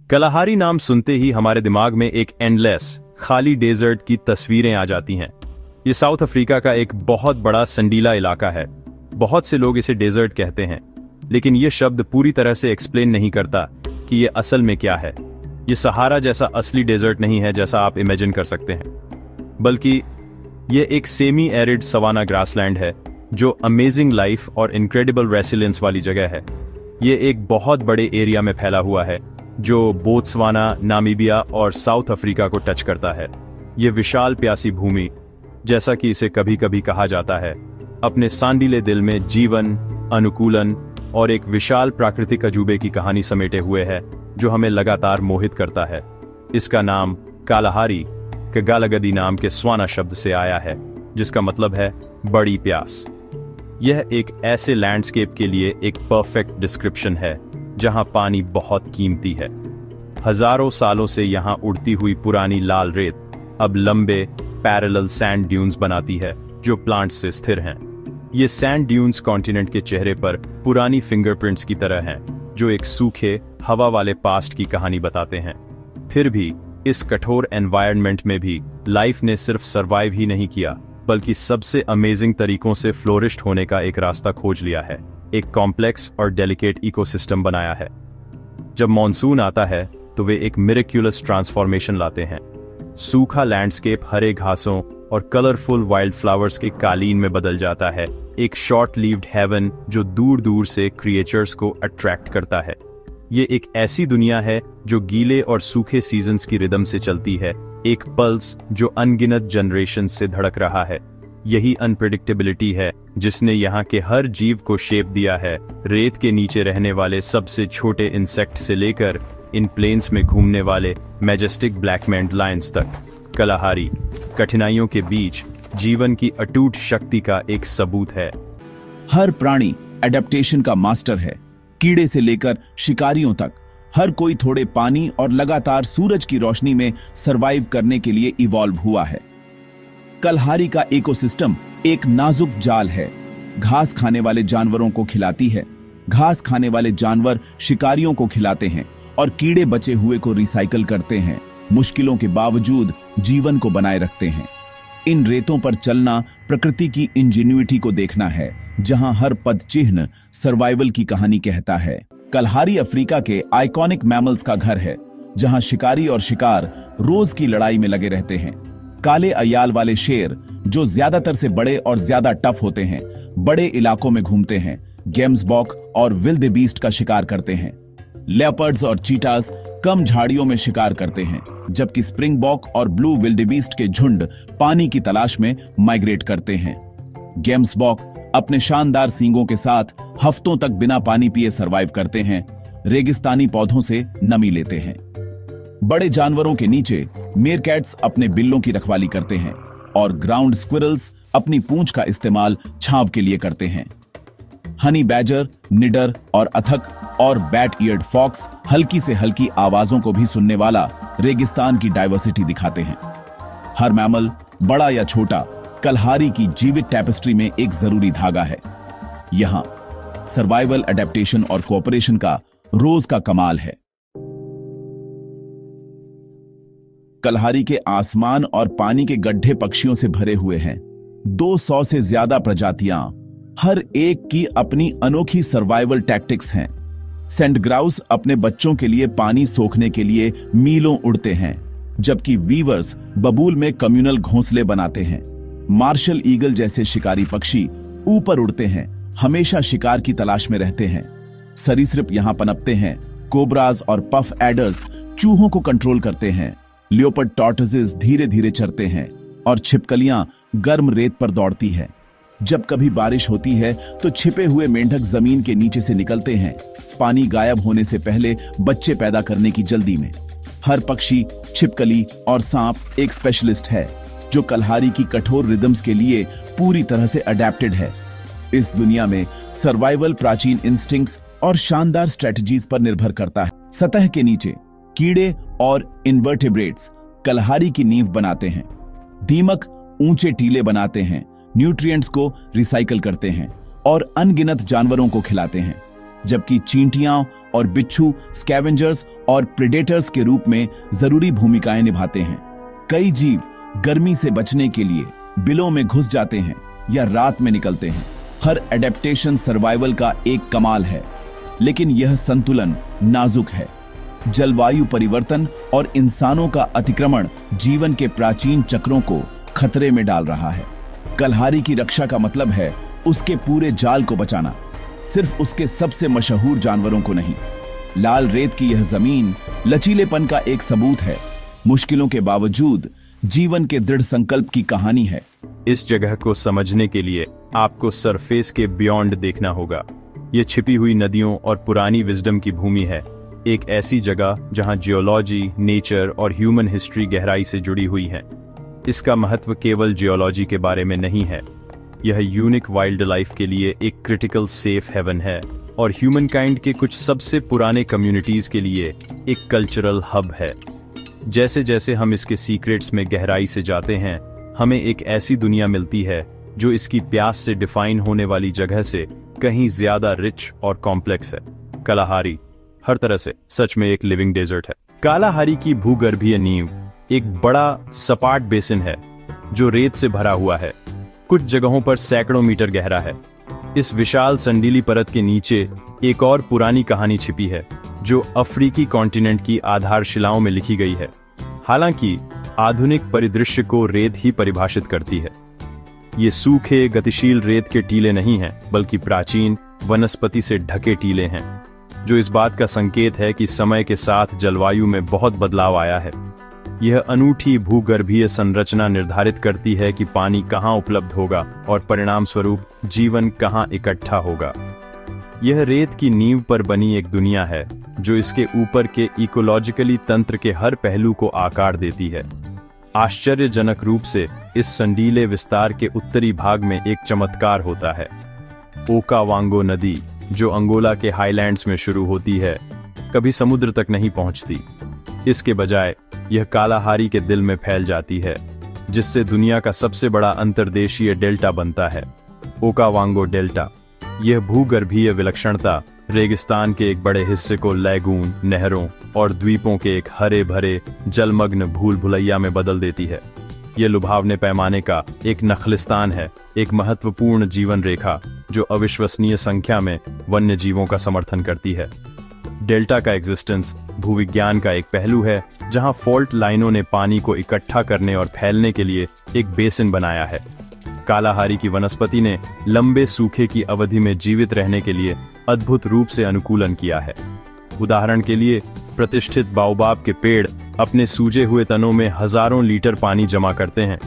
कलाहारी नाम सुनते ही हमारे दिमाग में एक एंडलेस खाली डेजर्ट की तस्वीरें आ जाती हैं। ये साउथ अफ्रीका का एक बहुत बड़ा संडीला इलाका है। बहुत से लोग इसे डेजर्ट कहते हैं, लेकिन ये शब्द पूरी तरह से एक्सप्लेन नहीं करता कि ये असल में क्या है। ये सहारा जैसा असली डेजर्ट नहीं है जैसा आप इमेजिन कर सकते हैं, बल्कि ये एक सेमी एरिड सवाना ग्रासलैंड है जो अमेजिंग लाइफ और इनक्रेडिबल रेसिलियंस वाली जगह है। ये एक बहुत बड़े एरिया में फैला हुआ है जो बोत्सवाना, नामीबिया और साउथ अफ्रीका को टच करता है। ये विशाल प्यासी भूमि, जैसा कि इसे कभी कभी कहा जाता है, अपने सांडीले दिल में जीवन, अनुकूलन और एक विशाल प्राकृतिक अजूबे की कहानी समेटे हुए है जो हमें लगातार मोहित करता है। इसका नाम कालाहारी कगालगदी नाम के स्वाना शब्द से आया है, जिसका मतलब है बड़ी प्यास। यह एक ऐसे लैंडस्केप के लिए एक परफेक्ट डिस्क्रिप्शन है जहां पानी बहुत कीमती है। हजारों सालों से यहां उड़ती हुई पुरानी लाल रेत अब लंबे पैरेलल सैंड ड्यून्स बनाती है जो प्लांट्स से स्थिर हैं। ये सैंड ड्यून्स कॉन्टिनेंट के चेहरे पर पुरानी फिंगरप्रिंट्स की तरह हैं जो एक सूखे हवा वाले पास्ट की कहानी बताते हैं। फिर भी इस कठोर एनवायरनमेंट में भी लाइफ ने सिर्फ सर्वाइव ही नहीं किया, बल्कि सबसे अमेजिंग तरीकों से फ्लोरिश्ड होने का एक रास्ता खोज लिया है। एक कॉम्प्लेक्स और डेलिकेट इकोसिस्टम बनाया है। जब मॉनसून आता है तो वे एक मिरेक्युलस ट्रांसफॉर्मेशन लाते हैं। सूखा लैंडस्केप हरे घासों और कलरफुल वाइल्ड फ्लावर्स के कालीन में बदल जाता है, एक शॉर्ट लीव्ड हेवन जो दूर दूर से क्रिएचर्स को अट्रैक्ट करता है। ये एक ऐसी दुनिया है जो गीले और सूखे सीजन्स की रिदम से चलती है, एक पल्स जो अनगिनत जनरेशन से धड़क रहा है। यही अनप्रेडिक्टेबिलिटी है जिसने यहाँ के हर जीव को शेप दिया है, रेत के नीचे रहने वाले सबसे छोटे इंसेक्ट से लेकर इन प्लेन्स में घूमने वाले मैजेस्टिक ब्लैक-मैन्ड लायंस तक। कलाहारी कठिनाइयों के बीच जीवन की अटूट शक्ति का एक सबूत है। हर प्राणी एडेप्टेशन का मास्टर है। कीड़े से लेकर शिकारियों तक हर कोई थोड़े पानी और लगातार सूरज की रोशनी में सरवाइव करने के लिए इवॉल्व हुआ है। कलहारी का इकोसिस्टम एक नाजुक जाल है। घास खाने वाले जानवरों को खिलाती है, घास खाने वाले जानवर शिकारियों को खिलाते हैं और कीड़े बचे हुए को रिसाइकल करते हैं, मुश्किलों के बावजूद जीवन को बनाए रखते हैं। इन रेतों पर चलना प्रकृति की इंजेन्युइटी को देखना है, जहां हर पद चिन्ह सर्वाइवल की कहानी कहता है। कलहारी अफ्रीका के आइकॉनिक मैमल्स का घर है, जहां शिकारी और शिकार रोज की लड़ाई में लगे रहते हैं। काले अयाल वाले शेर जो ज्यादातर से बड़े और ज्यादा टफ होते हैं, बड़े इलाकों में घूमते हैं, गेम्सबॉक और विल्डेबीस्ट का शिकार करते हैं। लेपर्ड्स और चीटास कम झाड़ियों में शिकार करते हैं, जबकि स्प्रिंगबॉक और ब्लू विल्डेबीस्ट के झुंड पानी की तलाश में माइग्रेट करते हैं। गेम्सबॉक अपने शानदार सींगों के साथ हफ्तों तक बिना पानी पिए सरवाइव करते हैं, रेगिस्तानी पौधों से नमी लेते हैं। बड़े जानवरों के नीचे मेरकैट्स अपने बिल्लों की रखवाली करते हैं और ग्राउंड स्क्विरल्स अपनी पूंछ का इस्तेमाल छांव के लिए करते हैं। हनी बैजर, निडर और अथक और बैट ईयर्ड फॉक्स हल्की से हल्की आवाजों को भी सुनने वाला रेगिस्तान की डाइवर्सिटी दिखाते हैं। हर मैमल, बड़ा या छोटा, कलहारी की जीवित टैपेस्ट्री में एक जरूरी धागा है। यहां सर्वाइवल, एडेप्टेशन और कोऑपरेशन का रोज का कमाल है। कलहारी के आसमान और पानी के गड्ढे पक्षियों से भरे हुए हैं। 200 से ज्यादा प्रजातियां, हर एक की अपनी अनोखी सर्वाइवल टैक्टिक्स हैं। सैंड ग्राउस अपने बच्चों के लिए पानी सोखने के लिए मीलों उड़ते हैं, जबकि वीवर्स बबूल में कम्युनल घोंसले बनाते हैं। मार्शल ईगल जैसे शिकारी पक्षी ऊपर उड़ते हैं, हमेशा शिकार की तलाश में रहते हैं। सरीसृप यहां पनपते हैं। कोबराज और पफ एडर्स चूहों को कंट्रोल करते हैं। लियोपर्ड टॉर्टोइसेस धीरे धीरे चरते हैं और छिपकलियां गर्म रेत पर दौड़ती है। जब कभी बारिश होती है तो छिपे हुए मेंढक जमीन के नीचे से निकलते हैं, पानी गायब होने से पहले बच्चे पैदा करने की जल्दी में। हर पक्षी, छिपकली और सांप एक स्पेशलिस्ट है जो कलहारी की कठोर रिदम्स के लिए पूरी तरह से अडेप्टेड है। इस दुनिया में सर्वाइवल प्राचीन इंस्टिंक्ट्स और शानदार स्ट्रेटजीज पर निर्भर करता है। सतह के नीचे कीड़े और इन्वर्टेब्रेट्स कलहारी की नींव बनाते हैं। दीमक ऊंचे टीले बनाते हैं, न्यूट्रिएंट्स को रिसाइकल करते हैं और अनगिनत जानवरों को खिलाते हैं। जबकि चींटियां और बिच्छू स्कैवेंजर्स और प्रेडेटर्स के रूप में जरूरी भूमिकाएं निभाते हैं। कई जीव गर्मी से बचने के लिए बिलों में घुस जाते हैं या रात में निकलते हैं। हर एडेप्टेशन सर्वाइवल का एक कमाल है, लेकिन यह संतुलन नाजुक है। जलवायु परिवर्तन और इंसानों का अतिक्रमण जीवन के प्राचीन चक्रों को खतरे में डाल रहा है। कलहारी की रक्षा का मतलब है उसके पूरे जाल को बचाना, सिर्फ उसके सबसे मशहूर जानवरों को नहीं। लाल रेत की यह जमीन लचीलेपन का एक सबूत है, मुश्किलों के बावजूद जीवन के दृढ़ संकल्प की कहानी है। इस जगह को समझने के लिए आपको सरफेस के बियॉन्ड देखना होगा। ये छिपी हुई नदियों और पुरानी विजडम की भूमि है, एक ऐसी जगह जहां जियोलॉजी, नेचर और ह्यूमन हिस्ट्री गहराई से जुड़ी हुई है। इसका महत्व केवल जियोलॉजी के बारे में नहीं है, यह यूनिक वाइल्ड लाइफ के लिए एक क्रिटिकल सेफ हेवन है और ह्यूमन काइंड के कुछ सबसे पुराने कम्युनिटीज के लिए एक कल्चरल हब है। जैसे जैसे हम इसके सीक्रेट्स में गहराई से जाते हैं, हमें एक ऐसी दुनिया मिलती है जो इसकी प्यास से डिफाइन होने वाली जगह से कहीं ज्यादा रिच और कॉम्प्लेक्स है। कालाहारी हर तरह से सच में एक लिविंग डेजर्ट है। कालाहारी की भूगर्भीय नींव एक बड़ा सपाट बेसिन है जो रेत से भरा हुआ है, कुछ जगहों पर सैकड़ों मीटर गहरा है। इस विशाल संडीली परत के नीचे एक और पुरानी कहानी छिपी है जो अफ्रीकी कॉन्टिनेंट की आधारशिलाओं में लिखी गई है। हालांकि आधुनिक परिदृश्य को रेत ही परिभाषित करती है। ये सूखे गतिशील रेत के टीले नहीं हैं, बल्कि प्राचीन वनस्पति से ढके टीले हैं, जो इस बात का संकेत है कि समय के साथ जलवायु में बहुत बदलाव आया है। यह अनूठी भूगर्भीय संरचना निर्धारित करती है कि पानी कहाँ उपलब्ध होगा और परिणाम स्वरूप जीवन कहाँ इकट्ठा होगा। यह रेत की नींव पर बनी एक दुनिया है जो इसके ऊपर के इकोलॉजिकली तंत्र के हर पहलू को आकार देती है। आश्चर्यजनक रूप से इस संडीले विस्तार के उत्तरी भाग में एक चमत्कार होता है। ओकावांगो नदी, जो अंगोला के हाईलैंड्स में शुरू होती है, कभी समुद्र तक नहीं पहुंचती। इसके बजाय यह कालाहारी के दिल में फैल जाती है, जिससे दुनिया का सबसे बड़ा अंतर्देशीय डेल्टा बनता है, ओकावांगो डेल्टा। यह भूगर्भीय विलक्षणता रेगिस्तान के एक बड़े हिस्से को लैगून, नहरों और द्वीपों के एक हरे भरे जलमग्न भूल भुलैया में बदल देती है। यह लुभावने पैमाने का एक नखलिस्तान है, एक महत्वपूर्ण जीवन रेखा जो अविश्वसनीय संख्या में वन्य जीवों का समर्थन करती है। डेल्टा का एग्जिस्टेंस भूविज्ञान का एक पहलू है, जहां फॉल्ट लाइनों ने पानी को इकट्ठा करने और फैलने के लिए एक बेसिन बनाया है। कालाहारी की वनस्पति ने लंबे सूखे की अवधि में जीवित रहने के लिए अद्भुत रूप से अनुकूलन किया है। उदाहरण के लिए, प्रतिष्ठित बाओबाब के पेड़ अपने सूजे हुए तनों में हजारों लीटर पानी जमा करते हैं,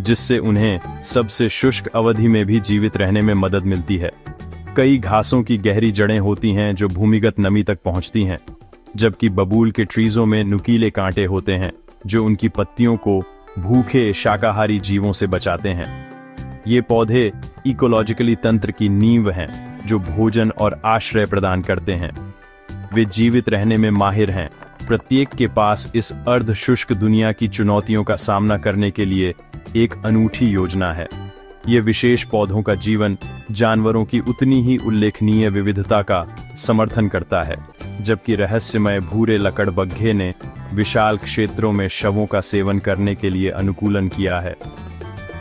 जिससे उन्हें सबसे शुष्क अवधि में भी जीवित रहने में मदद मिलती है। कई घासों की गहरी जड़ें होती हैं जो भूमिगत नमी तक पहुंचती हैं, जबकि बबूल के ट्रीजों में नुकीले कांटे होते हैं जो उनकी पत्तियों को भूखे शाकाहारी जीवों से बचाते हैं। ये पौधे इकोलॉजिकली तंत्र की नींव हैं जो भोजन और आश्रय प्रदान करते हैं। वे जीवित रहने में माहिर हैं। प्रत्येक के पास इस अर्ध शुष्क दुनिया की चुनौतियों का सामना करने के लिए एक अनूठी योजना है। ये विशेष पौधों का जीवन जानवरों की उतनी ही उल्लेखनीय विविधता का समर्थन करता है, जबकि रहस्यमय भूरे लकड़बग्घे ने विशाल क्षेत्रों में शवों का सेवन करने के लिए अनुकूलन किया है।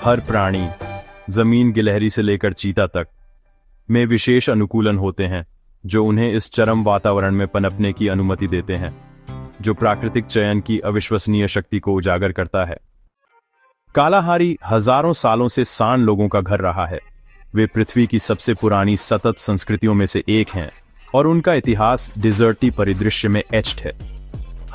हर प्राणी, जमीन गिलहरी से लेकर चीता तक, में विशेष अनुकूलन होते हैं जो उन्हें इस चरम वातावरण में पनपने की अनुमति देते हैं, जो प्राकृतिक चयन की अविश्वसनीय शक्ति को उजागर करता है। कालाहारी हजारों सालों से सान लोगों का घर रहा है। वे पृथ्वी की सबसे पुरानी सतत संस्कृतियों में से एक हैं और उनका इतिहास डिजर्टी परिदृश्य में एच्ड है।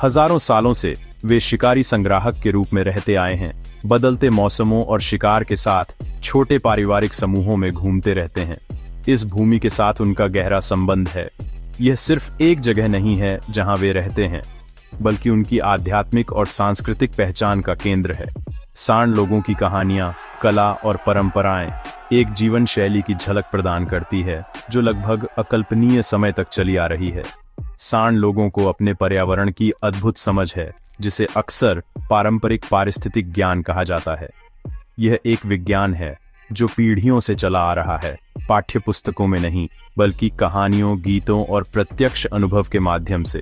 हजारों सालों से वे शिकारी संग्राहक के रूप में रहते आए हैं, बदलते मौसमों और शिकार के साथ छोटे पारिवारिक समूहों में घूमते रहते हैं। इस भूमि के साथ उनका गहरा संबंध है। यह सिर्फ एक जगह नहीं है जहां वे रहते हैं, बल्कि उनकी आध्यात्मिक और सांस्कृतिक पहचान का केंद्र है। सांड लोगों की कहानियां, कला और परंपराएं एक जीवन शैली की झलक प्रदान करती है जो लगभग अकल्पनीय समय तक चली आ रही है। सांड लोगों को अपने पर्यावरण की अद्भुत समझ है, जिसे अक्सर पारंपरिक पारिस्थितिक ज्ञान कहा जाता है। यह एक विज्ञान है जो पीढ़ियों से चला आ रहा है, पाठ्य पुस्तकों में नहीं बल्कि कहानियों, गीतों और प्रत्यक्ष अनुभव के माध्यम से।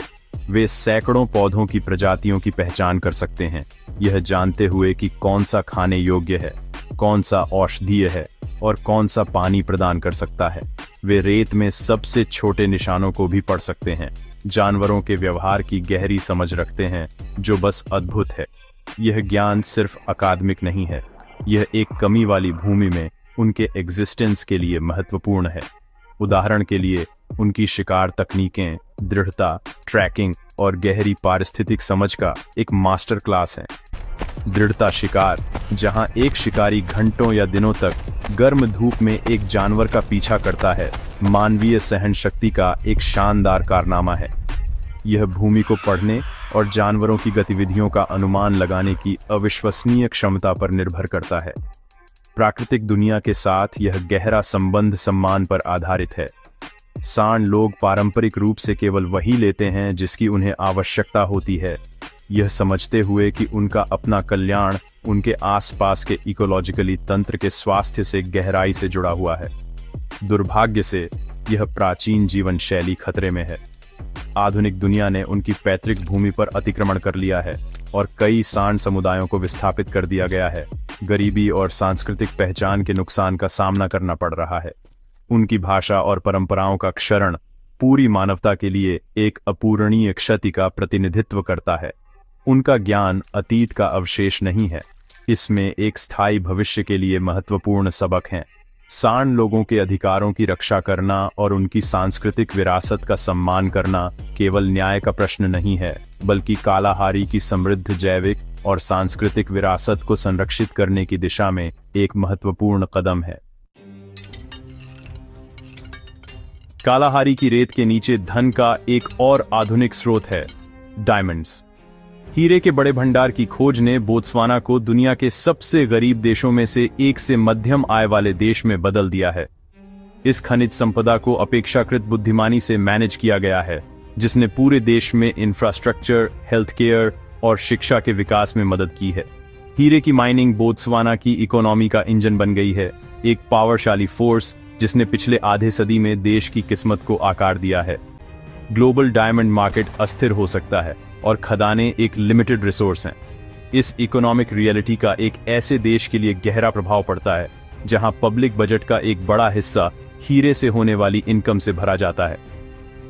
वे सैकड़ों पौधों की प्रजातियों की पहचान कर सकते हैं, यह जानते हुए कि कौन सा खाने योग्य है, कौन सा औषधीय है और कौन सा पानी प्रदान कर सकता है। वे रेत में सबसे छोटे निशानों को भी पढ़ सकते हैं, जानवरों के व्यवहार की गहरी समझ रखते हैं, जो बस अद्भुत है। यह ज्ञान सिर्फ अकादमिक नहीं है, यह एक कमी वाली भूमि में उनके एग्जिस्टेंस के लिए महत्वपूर्ण है। उदाहरण के लिए, उनकी शिकार तकनीकें, दृढ़ता, ट्रैकिंग और गहरी पारिस्थितिक समझ का एक मास्टर क्लास है। दृढ़ता शिकार, जहां एक शिकारी घंटों या दिनों तक गर्म धूप में एक जानवर का पीछा करता है, मानवीय सहन शक्ति का एक शानदार कारनामा है। यह भूमि को पढ़ने और जानवरों की गतिविधियों का अनुमान लगाने की अविश्वसनीय क्षमता पर निर्भर करता है। प्राकृतिक दुनिया के साथ यह गहरा संबंध सम्मान पर आधारित है। सांड लोग पारंपरिक रूप से केवल वही लेते हैं जिसकी उन्हें आवश्यकता होती है, यह समझते हुए कि उनका अपना कल्याण उनके आसपास के इकोलॉजिकली तंत्र के स्वास्थ्य से गहराई से जुड़ा हुआ है। दुर्भाग्य से यह प्राचीन जीवन शैली खतरे में है। आधुनिक दुनिया ने उनकी पैतृक भूमि पर अतिक्रमण कर लिया है और कई सांड समुदायों को विस्थापित कर दिया गया है। गरीबी और सांस्कृतिक पहचान के नुकसान का सामना करना पड़ रहा है। उनकी भाषा और परंपराओं का क्षरण पूरी मानवता के लिए एक अपूरणीय क्षति का प्रतिनिधित्व करता है। उनका ज्ञान अतीत का अवशेष नहीं है, इसमें एक स्थायी भविष्य के लिए महत्वपूर्ण सबक हैं। सांड लोगों के अधिकारों की रक्षा करना और उनकी सांस्कृतिक विरासत का सम्मान करना केवल न्याय का प्रश्न नहीं है, बल्कि कालाहारी की समृद्ध जैविक और सांस्कृतिक विरासत को संरक्षित करने की दिशा में एक महत्वपूर्ण कदम है। कालाहारी की रेत के नीचे धन का एक और आधुनिक स्रोत है, डायमंड्स। हीरे के बड़े भंडार की खोज ने बोत्सवाना को दुनिया के सबसे गरीब देशों में से एक से मध्यम आय वाले देश में बदल दिया है। इस खनिज संपदा को अपेक्षाकृत बुद्धिमानी से मैनेज किया गया है, जिसने पूरे देश में इंफ्रास्ट्रक्चर, हेल्थ केयर और शिक्षा के विकास में मदद की है। हीरे की माइनिंग बोत्सवाना की इकोनॉमी का इंजन बन गई है, एक पावरशाली फोर्स जिसने पिछले आधे सदी में देश की किस्मत को आकार दिया है। ग्लोबल डायमंड मार्केट अस्थिर हो सकता है और खदानें एक लिमिटेड रिसोर्स हैं। इस इकोनॉमिक रियलिटी का एक ऐसे देश के लिए गहरा प्रभाव पड़ता है जहां पब्लिक बजट का एक बड़ा हिस्सा हीरे से होने वाली इनकम से भरा जाता है।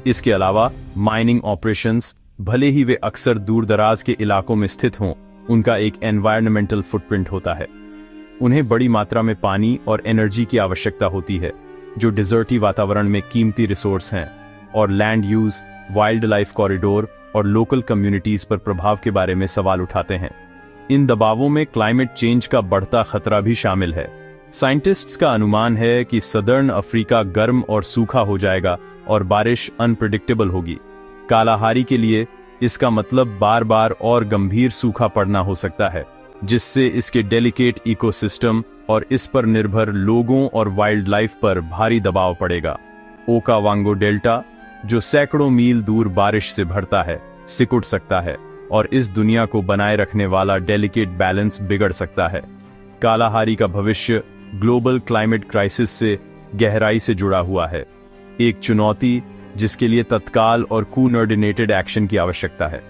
इसके अलावा माइनिंग ऑपरेशंस, भले ही वे अक्सर दूर दराज के इलाकों में स्थित हों, उनका एक एनवायरमेंटल फुटप्रिंट होता है। उन्हें बड़ी मात्रा में पानी और एनर्जी की आवश्यकता होती है, जो डिजर्टी वातावरण में कीमती रिसोर्स हैं, और land use, wild life corridor और लोकल कम्युनिटीज पर प्रभाव के बारे में सवाल उठाते हैं। इन दबावों में क्लाइमेट चेंज का बढ़ता खतरा भी शामिल है। साइंटिस्ट्स का अनुमान है कि सदर्न अफ्रीका गर्म और सूखा हो जाएगा और बारिश अनप्रेडिक्टेबल होगी। कालाहारी के लिए इसका मतलब बार बार और गंभीर सूखा पड़ना हो सकता है, जिससे इसके डेलिकेट इकोसिस्टम और इस पर निर्भर लोगों और वाइल्ड लाइफ पर भारी दबाव पड़ेगा। ओकावांगो डेल्टा, जो सैकड़ों मील दूर बारिश से भरता है, सिकुड़ सकता है और इस दुनिया को बनाए रखने वाला डेलिकेट बैलेंस बिगड़ सकता है। कालाहारी का भविष्य ग्लोबल क्लाइमेट क्राइसिस से गहराई से जुड़ा हुआ है, एक चुनौती जिसके लिए तत्काल और कोऑर्डिनेटेड एक्शन की आवश्यकता है।